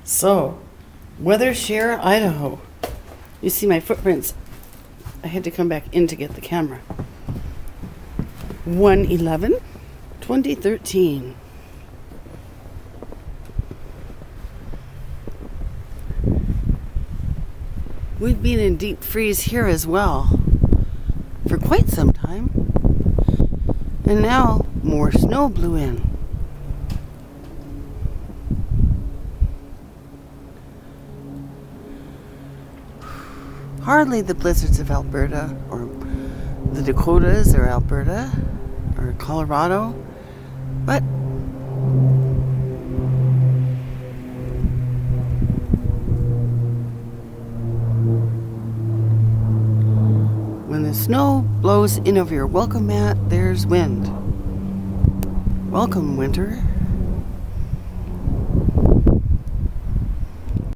So, Weathershare, Idaho. You see my footprints. I had to come back in to get the camera. 1/11/2013. We've been in deep freeze here as well for quite some time. And now more snow blew in. Hardly the blizzards of Alberta or the Dakotas or Alberta or Colorado, but when the snow blows in over your welcome mat, there's wind. Welcome, winter.